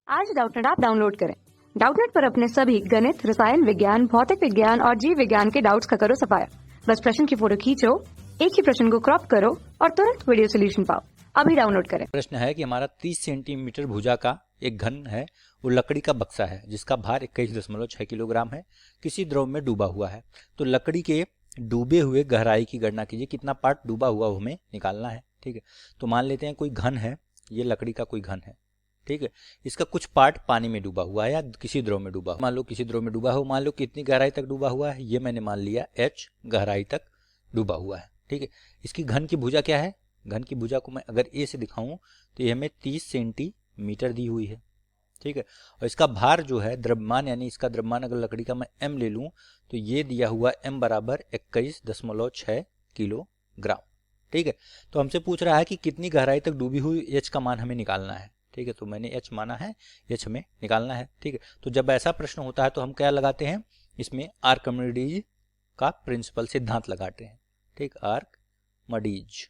आज Doubtnut app download करें। Doubtnut पर अपने सभी गणित, रसायन विज्ञान, भौतिक विज्ञान और जीव विज्ञान के डाउट्स का करो सफाया। बस प्रश्न की फोटो खींचो, एक ही प्रश्न को क्रॉप करो और तुरंत वीडियो सोल्यूशन पाओ। अभी डाउनलोड करें। प्रश्न है कि हमारा 30 सेंटीमीटर भुजा का एक घन है, वो लकड़ी का बक्सा है जिसका भार 21.6 किलोग्राम है, किसी द्रव में डूबा हुआ है। तो लकड़ी के डूबे हुए गहराई की गणना कीजिए, कितना पार्ट डूबा हुआ वो हमें निकालना है। ठीक है, तो मान लेते हैं कोई घन है, ये लकड़ी का कोई घन है। ठीक है, इसका कुछ पार्ट पानी में डूबा हुआ है या किसी द्रव में डूबा, मान लो किसी द्रव में डूबा हो, मान लो कितनी गहराई तक डूबा हुआ है, ये मैंने मान लिया h गहराई तक डूबा हुआ है। ठीक है, इसकी घन की भुजा क्या है, घन की भुजा को मैं अगर ए से दिखाऊं तो ये हमें 30 सेंटीमीटर दी हुई है। ठीक है, और इसका भार जो है द्रव्यमान, यानी इसका द्रव्यमान अगर लकड़ी का मैं m ले लूं तो ये दिया हुआ m बराबर 21.6 किलोग्राम। ठीक है, तो हमसे पूछ रहा है कि कितनी गहराई तक डूबी हुई h का मान हमें निकालना है। ठीक है, तो मैंने h माना है, h हमें निकालना है। ठीक है, तो जब ऐसा प्रश्न होता है तो हम क्या लगाते हैं, इसमें आर्किमिडीज का प्रिंसिपल सिद्धांत लगाते हैं। ठीक, आर्किमिडीज।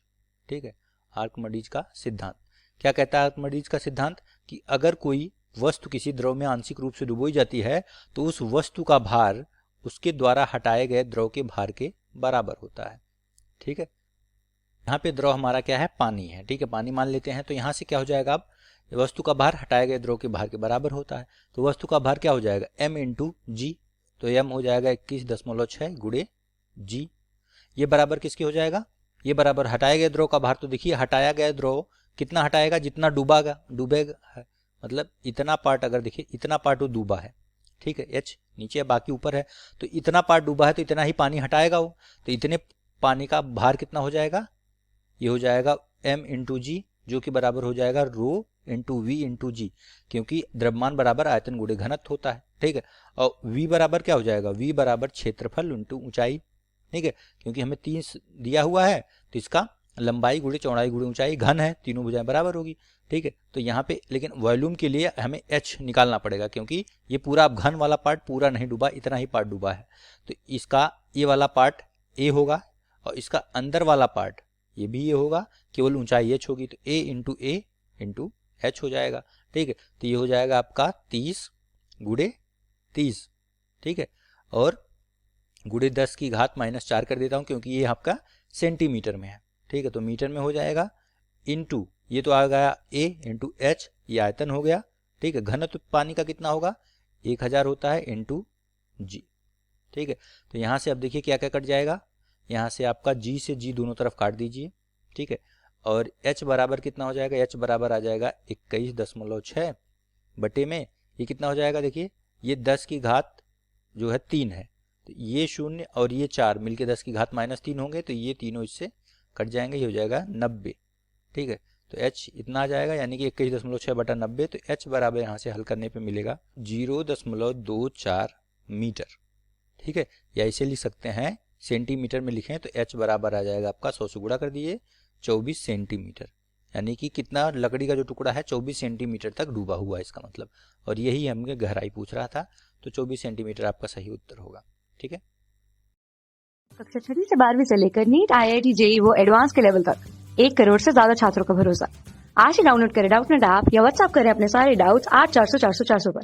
ठीक है, आर्किमिडीज का सिद्धांत क्या कहता है, आर्किमिडीज का सिद्धांत कि अगर कोई वस्तु किसी द्रव में आंशिक रूप से डुबोई जाती है तो उस वस्तु का भार उसके द्वारा हटाए गए द्रव के भार के बराबर होता है। ठीक है, यहाँ पे द्रव हमारा क्या है, पानी है। ठीक है, पानी मान लेते हैं, तो यहाँ से क्या हो जाएगा, अब वस्तु का भार हटाए गए द्रव के भार के बराबर होता है। तो वस्तु का भार क्या हो जाएगा, m इंटू जी। तो m हो जाएगा 21.6 गुणे जी। ये बराबर किसके हो जाएगा, ये बराबर हटाए गए द्रव का भार। तो देखिए हटाया गया द्रव कितना हटाएगा, जितना डूबेगा, मतलब इतना पार्ट, अगर देखिए इतना पार्ट वो डूबा है। ठीक है, h नीचे बाकी ऊपर है, तो इतना पार्ट डूबा है तो इतना ही पानी हटाएगा वो। तो इतने पानी का भार कितना हो जाएगा, ये हो जाएगा m इंटू जी, जो कि बराबर हो जाएगा रो इंटू वी इंटू जी, क्योंकि द्रव्यमान बराबर आयतन गुणे घनत्व होता है। ठीक है, और v बराबर क्या हो जाएगा, v बराबर क्षेत्रफल इंटू ऊंचाई। ठीक है, क्योंकि हमें 30 दिया हुआ है तो इसका लंबाई गुणे चौड़ाई गुणे ऊंचाई, घन है, तीनों भुजाएं बराबर होगी। ठीक है, तो यहाँ पे लेकिन वॉल्यूम के लिए हमें h निकालना पड़ेगा, क्योंकि ये पूरा घन वाला पार्ट पूरा नहीं डूबा, इतना ही पार्ट डूबा है। तो इसका ये वाला पार्ट a होगा और इसका अंदर वाला पार्ट ये भी ये होगा, केवल ऊंचाई h होगी, तो a इंटू h हो जाएगा। ठीक है, तो ये हो जाएगा आपका 30 गुणे 30। ठीक है, और गुणे 10 की घात -4 कर देता हूँ, क्योंकि ये आपका सेंटीमीटर में है। ठीक है, तो मीटर में हो जाएगा, इंटू ये तो आ गया a इंटू h, ये आयतन हो गया। ठीक है, घनत्व पानी का कितना होगा, 1000 होता है, इंटू जी। ठीक है, तो यहाँ से अब देखिए क्या क्या कट जाएगा, यहाँ से आपका g से g दोनों तरफ काट दीजिए। ठीक है, और h बराबर कितना हो जाएगा, h बराबर आ जाएगा 21.6 बटे में ये कितना हो जाएगा, देखिए ये 10 की घात जो है 3 है, तो ये 0 और ये 4 मिलके 10 की घात -3 होंगे, तो ये तीनों इससे कट जाएंगे, ये हो जाएगा 90। ठीक है, तो h इतना आ जाएगा, यानी कि 21.6 बटा 90। तो h बराबर यहाँ से हल करने पे मिलेगा 0.24 मीटर। ठीक है, या इसे लिख सकते हैं, सेंटीमीटर में लिखें तो h बराबर आ जाएगा आपका 100 से गुणा कर दिए 24 सेंटीमीटर, यानी कि कितना लकड़ी का जो टुकड़ा है 24 सेंटीमीटर तक डूबा हुआ है इसका मतलब। और यही हमें गहराई पूछ रहा था, तो 24 सेंटीमीटर आपका सही उत्तर होगा। ठीक है, कक्षा 6 से 12वीं से लेकर नीट, IIT, JEE वो एडवांस के लेवल तक 1 करोड़ से ज्यादा छात्रों का भरोसा। आज ही डाउनलोड करें डाउटनेट ऐप या व्हाट्सएप करें अपने सारे डाउट्स 8400 400 400 पर।